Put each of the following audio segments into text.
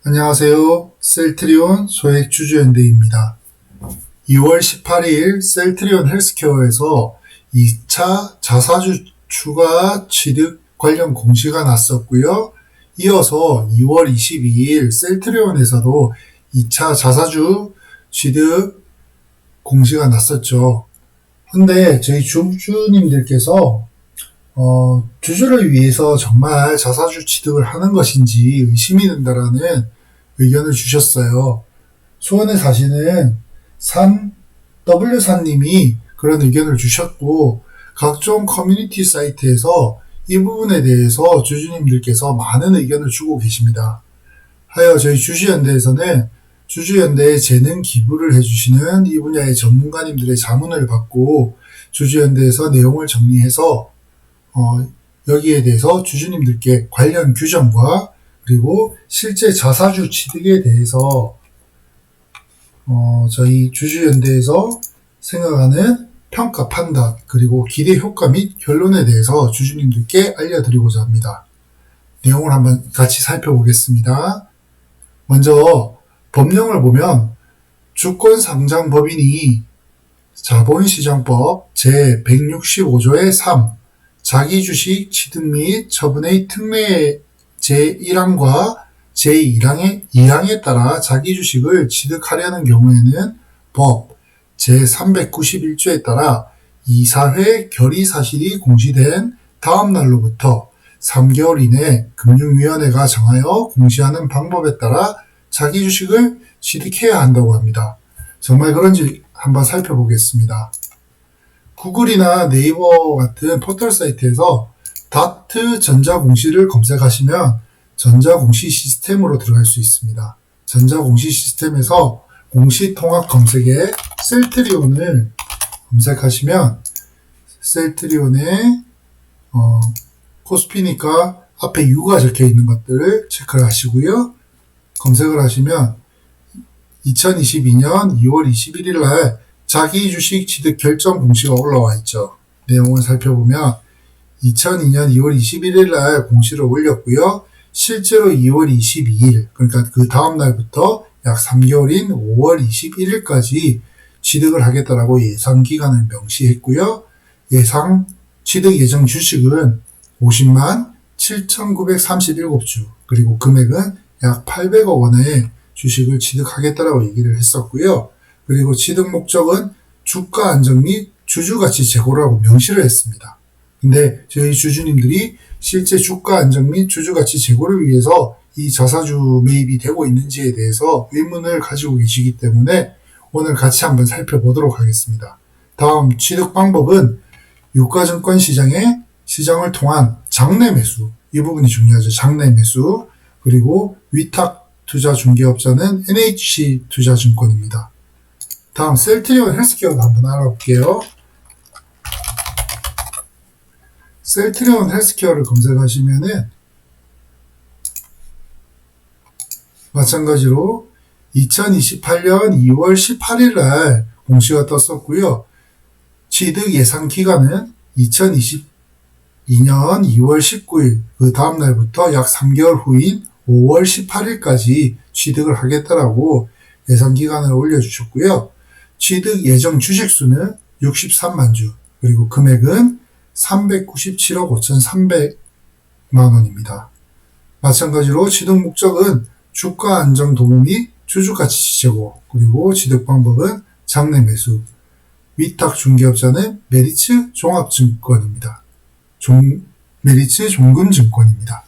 안녕하세요. 셀트리온 소액주주연대입니다. 2월 18일 셀트리온 헬스케어에서 2차 자사주 추가 취득 관련 공시가 났었고요. 이어서 2월 22일 셀트리온에서도 2차 자사주 취득 공시가 났었죠. 근데 저희 주주님들께서 주주를 위해서 정말 자사주 취득을 하는 것인지 의심이 든다라는 의견을 주셨어요. 수원에 사시는 W사님이 그런 의견을 주셨고, 각종 커뮤니티 사이트에서 이 부분에 대해서 주주님들께서 많은 의견을 주고 계십니다. 하여 저희 주주연대에서는 주주연대에 재능 기부를 해주시는 이 분야의 전문가님들의 자문을 받고 주주연대에서 내용을 정리해서 여기에 대해서 주주님들께 관련 규정과 그리고 실제 자사주 취득에 대해서 저희 주주연대에서 생각하는 평가 판단 그리고 기대 효과 및 결론에 대해서 주주님들께 알려드리고자 합니다. 내용을 한번 같이 살펴보겠습니다. 먼저 법령을 보면 주권상장법인이 자본시장법 제165조의 3 자기주식 취득 및 처분의 특례 제1항과 제2항의 2항에 따라 자기주식을 취득하려는 경우에는 법 제391조에 따라 이사회 결의 사실이 공시된 다음 날로부터 3개월 이내 금융위원회가 정하여 공시하는 방법에 따라 자기주식을 취득해야 한다고 합니다. 정말 그런지 한번 살펴보겠습니다. 구글이나 네이버 같은 포털 사이트에서 다트 전자공시를 검색하시면 전자공시 시스템으로 들어갈 수 있습니다. 전자공시 시스템에서 공시통합 검색에 셀트리온을 검색하시면 셀트리온의 코스피니까 앞에 U가 적혀 있는 것들을 체크를 하시고요. 검색을 하시면 2022년 2월 21일 날 자기주식 취득 결정 공시가 올라와 있죠. 내용을 살펴보면 2002년 2월 21일 날 공시를 올렸고요. 실제로 2월 22일, 그러니까 그 다음 날부터 약 3개월인 5월 21일까지 취득을 하겠다라고 예상 기간을 명시했고요. 예상 취득 예정 주식은 50만 7,937주, 그리고 금액은 약 800억 원의 주식을 취득하겠다라고 얘기를 했었고요. 그리고 취득 목적은 주가 안정 및 주주가치 제고라고 명시를 했습니다. 근데 저희 주주님들이 실제 주가 안정 및 주주가치 제고를 위해서 이 자사주 매입이 되고 있는지에 대해서 의문을 가지고 계시기 때문에 오늘 같이 한번 살펴보도록 하겠습니다. 다음 취득 방법은 유가증권 시장의 시장을 통한 장내 매수, 이 부분이 중요하죠. 장내 매수, 그리고 위탁 투자 중개업자는 NH투자증권입니다. 다음 셀트리온 헬스케어도 한번 알아볼게요. 셀트리온 헬스케어를 검색하시면은 마찬가지로 2028년 2월 18일 날 공시가 떴었고요. 취득 예상 기간은 2022년 2월 19일, 그 다음 날부터 약 3개월 후인 5월 18일까지 취득을 하겠다라고 예상 기간을 올려주셨고요. 취득 예정 주식수는 63만 주, 그리고 금액은 397억 5,300만 원입니다. 마찬가지로 취득 목적은 주가 안정 도모 및 주주가치 제고, 그리고 취득 방법은 장내 매수, 위탁 중개업자는 메리츠 종합증권입니다. 메리츠 종금증권입니다.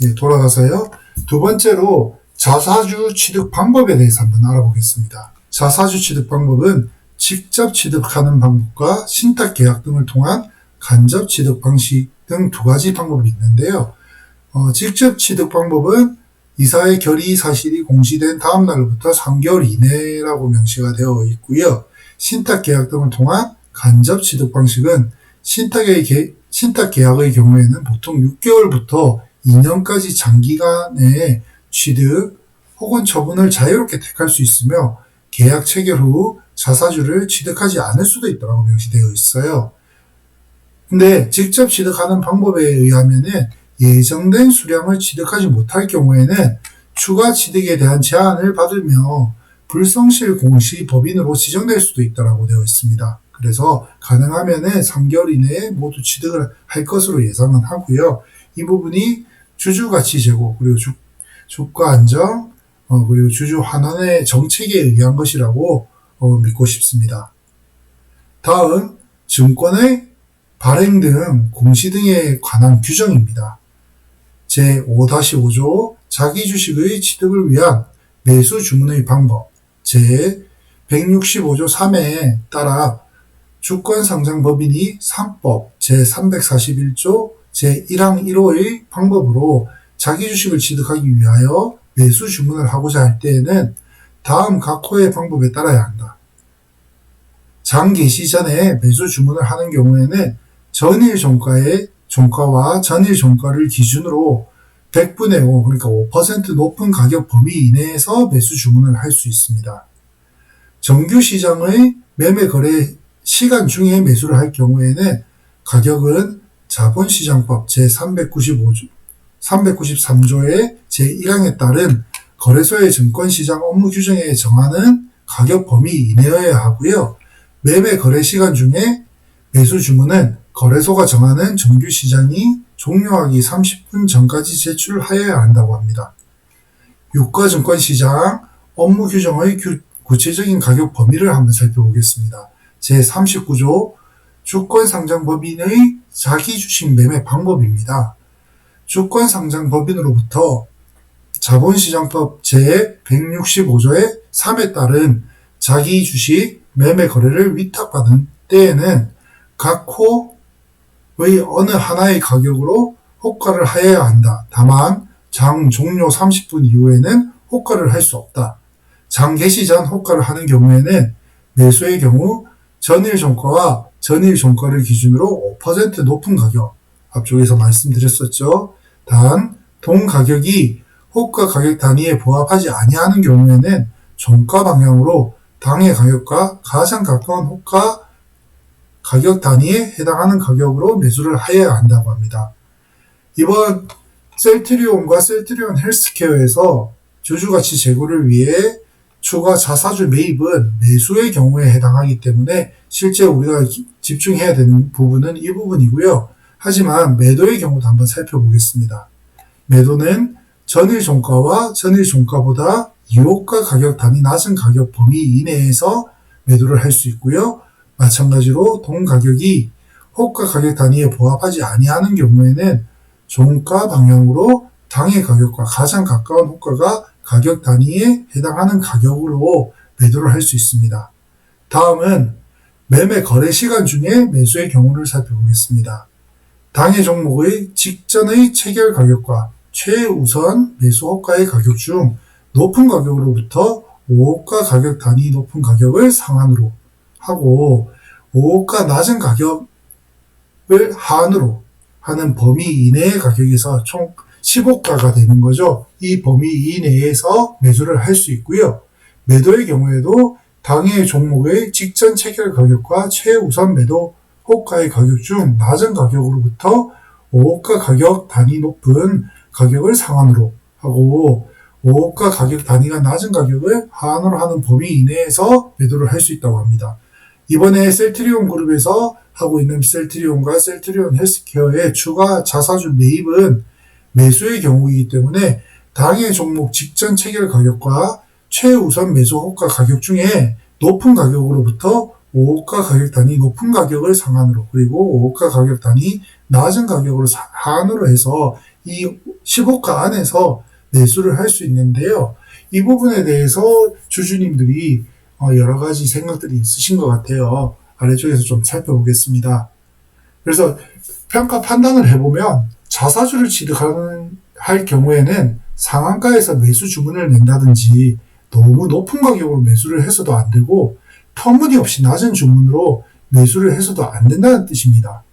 네, 돌아가서요. 두 번째로 자사주 취득 방법에 대해서 한번 알아보겠습니다. 자사주 취득 방법은 직접 취득하는 방법과 신탁 계약 등을 통한 간접 취득 방식 등 두 가지 방법이 있는데요. 직접 취득 방법은 이사의 결의 사실이 공시된 다음 날부터 3개월 이내라고 명시가 되어 있고요. 신탁 계약 등을 통한 간접 취득 방식은 신탁 계약의 경우에는 보통 6개월부터 2년까지 장기간의 취득 혹은 처분을 자유롭게 택할 수 있으며 계약 체결 후 자사주를 취득하지 않을 수도 있다고 명시되어 있어요. 근데 직접 취득하는 방법에 의하면은 예정된 수량을 취득하지 못할 경우에는 추가 취득에 대한 제한을 받으며 불성실 공시 법인으로 지정될 수도 있다고 되어 있습니다. 그래서 가능하면은 3개월 이내에 모두 취득을 할 것으로 예상은 하고요. 이 부분이 주주가치 제고 그리고 주가 안정 그리고 주주 환원의 정책에 의한 것이라고 믿고 싶습니다. 다음 증권의 발행 등 공시 등에 관한 규정입니다. 제5-5조 자기 주식의 취득을 위한 매수 주문의 방법 제165조 3회에 따라 주권상장법인이 3법 제341조 제1항 1호의 방법으로 자기 주식을 취득하기 위하여 매수 주문을 하고자 할 때에는 다음 각 호의 방법에 따라야 한다. 장 개시 전에 매수 주문을 하는 경우에는 전일 종가와 전일 종가를 기준으로 100분의 5 그러니까 5% 높은 가격 범위 이내에서 매수 주문을 할 수 있습니다. 정규 시장의 매매 거래 시간 중에 매수를 할 경우에는 가격은 자본시장법 제393조의 제1항에 따른 거래소의 증권시장 업무 규정에 정하는 가격 범위 이내여야 하고요. 매매 거래 시간 중에 매수 주문은 거래소가 정하는 정규 시장이 종료하기 30분 전까지 제출하여야 한다고 합니다. 유가증권시장 업무 규정의 구체적인 가격 범위를 한번 살펴보겠습니다. 제39조 주권상장법인의 자기주식 매매 방법입니다. 주권상장법인으로부터 자본시장법 제165조의 3에 따른 자기주식 매매 거래를 위탁받은 때에는 각 호의 어느 하나의 가격으로 호가를 하여야 한다. 다만 장 종료 30분 이후에는 호가를 할 수 없다. 장 개시 전 호가를 하는 경우에는 매수의 경우 전일 종가와 전일 종가를 기준으로 5% 높은 가격, 앞쪽에서 말씀드렸었죠. 단 동 가격이 호가 가격 단위에 부합하지 아니하는 경우에는 종가 방향으로 당해 가격과 가장 가까운 호가 가격 단위에 해당하는 가격으로 매수를 하여야 한다고 합니다. 이번 셀트리온과 셀트리온 헬스케어에서 주주가치 제고를 위해 추가 자사주 매입은 매수의 경우에 해당하기 때문에 실제 우리가 집중해야 되는 부분은 이 부분이고요. 하지만 매도의 경우도 한번 살펴보겠습니다. 매도는 전일 종가와 전일 종가보다 2호가 가격 단위 낮은 가격 범위 이내에서 매도를 할 수 있고요. 마찬가지로 동 가격이 호가 가격 단위에 부합하지 아니하는 경우에는 종가 방향으로 당해 가격과 가장 가까운 호가가 가격 단위에 해당하는 가격으로 매도를 할 수 있습니다. 다음은 매매 거래 시간 중에 매수의 경우를 살펴보겠습니다. 당해 종목의 직전의 체결 가격과 최우선 매수 호가의 가격 중 높은 가격으로부터 5호가 가격 단위 높은 가격을 상한으로 하고 5호가 낮은 가격을 하한으로 하는 범위 이내의 가격에서 총 15가가 되는 거죠. 이 범위 이내에서 매수를 할 수 있고요. 매도의 경우에도 당해 종목의 직전 체결 가격과 최우선 매도 호가의 가격 중 낮은 가격으로부터 5호가 가격 단위 높은 가격을 상한으로 하고 5호가 가격 단위가 낮은 가격을 하한으로 하는 범위 이내에서 매도를 할 수 있다고 합니다. 이번에 셀트리온 그룹에서 하고 있는 셀트리온과 셀트리온 헬스케어의 추가 자사주 매입은 매수의 경우이기 때문에 당해 종목 직전 체결 가격과 최우선 매수 호가 가격 중에 높은 가격으로부터 5호가 가격 단위 높은 가격을 상한으로 그리고 5호가 가격 단위 낮은 가격으로 하한으로 해서 이 15가 안에서 매수를 할 수 있는데요. 이 부분에 대해서 주주님들이 여러 가지 생각들이 있으신 것 같아요. 아래쪽에서 좀 살펴보겠습니다. 그래서 평가 판단을 해보면 자사주를 취득할 경우에는 상한가에서 매수 주문을 낸다든지 너무 높은 가격으로 매수를 해서도 안 되고 터무니없이 낮은 주문으로 매수를 해서도 안 된다는 뜻입니다.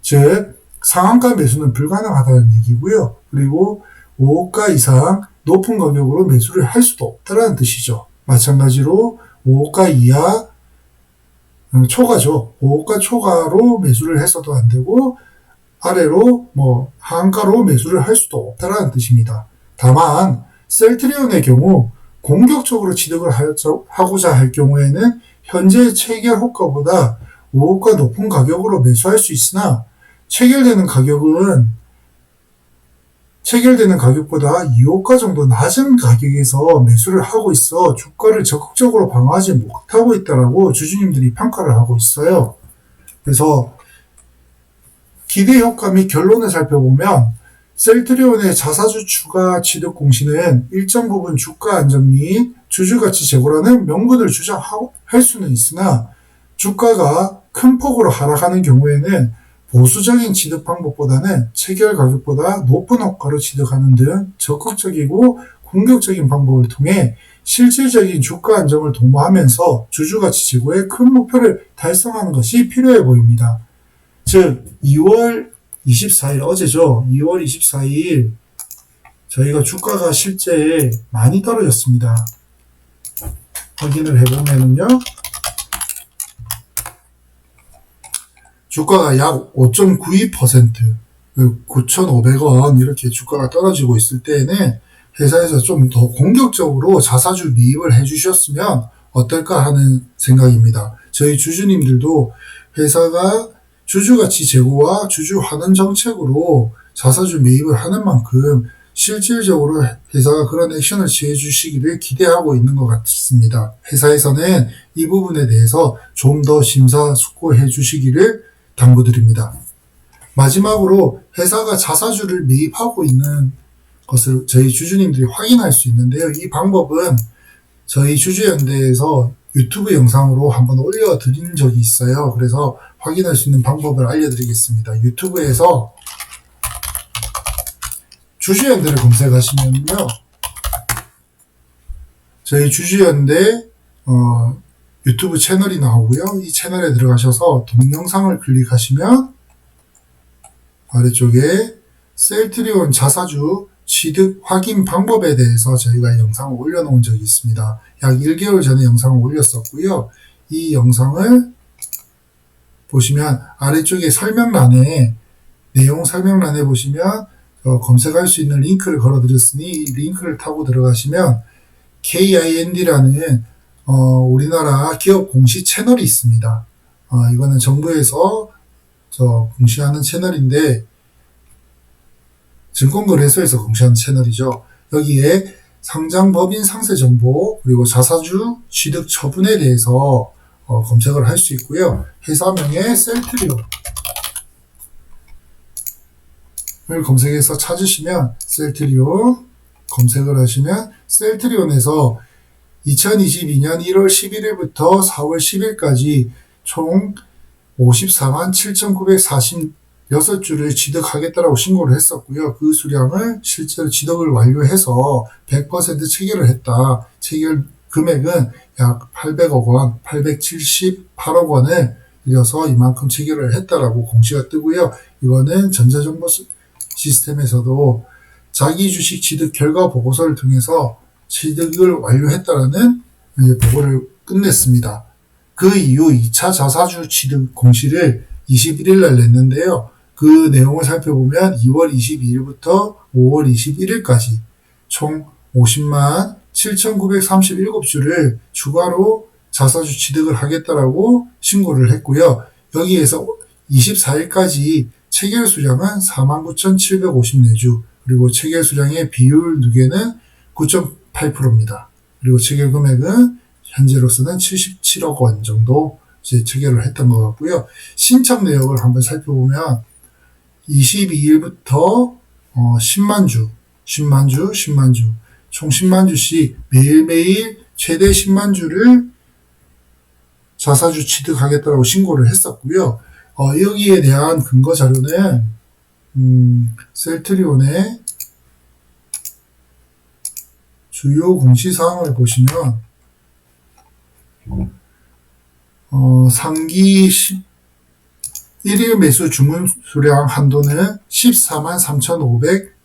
즉 상한가 매수는 불가능하다는 얘기고요. 그리고 5호가 이상 높은 가격으로 매수를 할 수도 없다는 뜻이죠. 마찬가지로 5호가 이하 초과죠. 5호가 초과로 매수를 해서도 안 되고 아래로 하한가로 매수를 할 수도 없다라는 뜻입니다. 다만 셀트리온의 경우 공격적으로 취득을 하고자 할 경우에는 현재 체결 호가보다 5호가 높은 가격으로 매수할 수 있으나 체결되는 가격보다 2호가 정도 낮은 가격에서 매수를 하고 있어 주가를 적극적으로 방어하지 못하고 있다라고 주주님들이 평가를 하고 있어요. 그래서 기대 효과 및 결론을 살펴보면 셀트리온의 자사주 추가 취득 공시는 일정 부분 주가 안정 및 주주가치 제고라는 명분을 주장할 수는 있으나 주가가 큰 폭으로 하락하는 경우에는 보수적인 취득 방법보다는 체결 가격보다 높은 호가로 취득하는 등 적극적이고 공격적인 방법을 통해 실질적인 주가 안정을 도모하면서 주주가치 제고의 큰 목표를 달성하는 것이 필요해 보입니다. 즉 2월 24일 어제죠. 2월 24일 저희가 주가가 실제 많이 떨어졌습니다. 확인을 해보면요. 주가가 약 5.92%, 9,500원 이렇게 주가가 떨어지고 있을 때에는 회사에서 좀 더 공격적으로 자사주 매입을 해주셨으면 어떨까 하는 생각입니다. 저희 주주님들도 회사가 주주가치 제고와 주주 환원 정책으로 자사주 매입을 하는 만큼 실질적으로 회사가 그런 액션을 취해 주시기를 기대하고 있는 것 같습니다. 회사에서는 이 부분에 대해서 좀 더 심사숙고해 주시기를 당부드립니다. 마지막으로 회사가 자사주를 매입하고 있는 것을 저희 주주님들이 확인할 수 있는데요. 이 방법은 저희 주주연대에서 유튜브 영상으로 한번 올려드린 적이 있어요. 그래서 확인할 수 있는 방법을 알려드리겠습니다. 유튜브에서 주주연대를 검색하시면요. 저희 주주연대 유튜브 채널이 나오고요. 이 채널에 들어가셔서 동영상을 클릭하시면 아래쪽에 셀트리온 자사주 취득 확인 방법에 대해서 저희가 영상을 올려놓은 적이 있습니다. 약 1개월 전에 영상을 올렸었고요. 이 영상을 보시면 아래쪽에 설명란에 내용 설명란에 보시면 검색할 수 있는 링크를 걸어드렸으니 이 링크를 타고 들어가시면 KIND라는 우리나라 기업 공시 채널이 있습니다. 이거는 정부에서 공시하는 채널인데 증권거래소에서 공시하는 채널이죠. 여기에 상장법인 상세 정보 그리고 자사주 취득 처분에 대해서 검색을 할 수 있고요. 회사명에 셀트리온을 검색해서 찾으시면 셀트리온 검색을 하시면 셀트리온에서 2022년 1월 11일부터 4월 10일까지 총 54만 7,946주를 취득하겠다라고 신고를 했었고요. 그 수량을 실제로 취득을 완료해서 100% 체결을 했다. 체결 금액은 약 800억 원, 878억 원을 들여서 이만큼 체결을 했다라고 공시가 뜨고요. 이거는 전자정보 시스템에서도 자기 주식 취득 결과 보고서를 통해서 취득을 완료했다라는 보고를 끝냈습니다. 그 이후 2차 자사주 취득 공시를 21일 날 냈는데요. 그 내용을 살펴보면 2월 22일부터 5월 21일까지 총 50만 7,937주를 추가로 자사주 취득을 하겠다라고 신고를 했고요. 여기에서 24일까지 체결 수량은 49,754주, 그리고 체결 수량의 비율 누계는 9.8%입니다. 그리고 체결 금액은 현재로서는 77억 원 정도 이제 체결을 했던 것 같고요. 신청 내역을 한번 살펴보면 22일부터 10만 주, 총 10만 주씩 매일매일 최대 10만 주를 자사주 취득하겠다고 신고를 했었고요. 여기에 대한 근거 자료는 셀트리온의 주요 공시사항을 보시면 상기 1일 매수 주문 수량 한도는 14만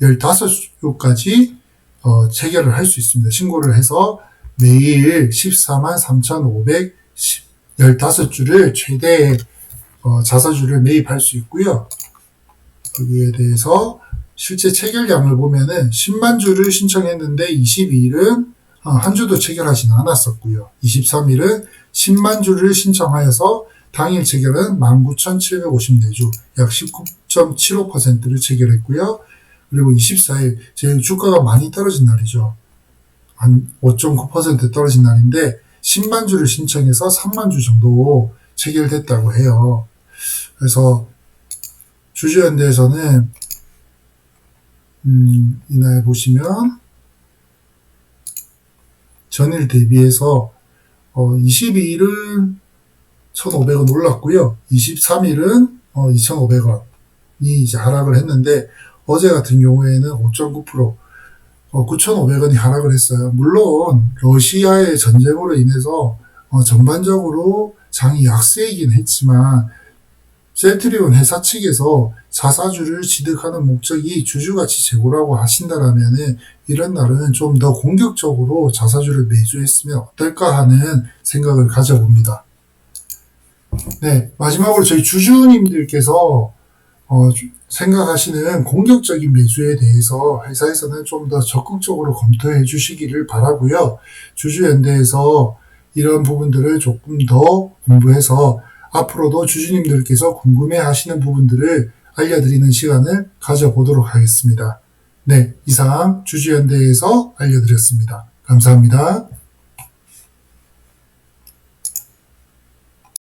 3,515주까지 체결을 할 수 있습니다. 신고를 해서 매일 14만 3,515주를 최대 자사주를 매입할 수 있고요. 여기에 대해서 실제 체결량을 보면은 10만 주를 신청했는데 22일은 한 주도 체결하지는 않았었고요. 23일은 10만 주를 신청하여서 당일 체결은 19,754주, 약 19.75%를 체결했고요. 그리고 24일, 제일 주가가 많이 떨어진 날이죠. 한 5.9% 떨어진 날인데 10만 주를 신청해서 3만 주 정도 체결됐다고 해요. 그래서 주주연대에서는 이날 보시면 전일 대비해서 22일은 1,500원 올랐고요. 23일은 2,500원이 이제 하락을 했는데 어제 같은 경우에는 5.9% 9,500원이 하락을 했어요. 물론 러시아의 전쟁으로 인해서 전반적으로 장이 약세이긴 했지만 셀트리온 회사 측에서 자사주를 취득하는 목적이 주주가치 제고라고 하신다라면은 이런 날은 좀 더 공격적으로 자사주를 매수했으면 어떨까 하는 생각을 가져봅니다. 네, 마지막으로 저희 주주님들께서 생각하시는 공격적인 매수에 대해서 회사에서는 좀 더 적극적으로 검토해 주시기를 바라고요. 주주연대에서 이런 부분들을 조금 더 공부해서 앞으로도 주주님들께서 궁금해 하시는 부분들을 알려드리는 시간을 가져보도록 하겠습니다. 네, 이상 주주연대에서 알려드렸습니다. 감사합니다.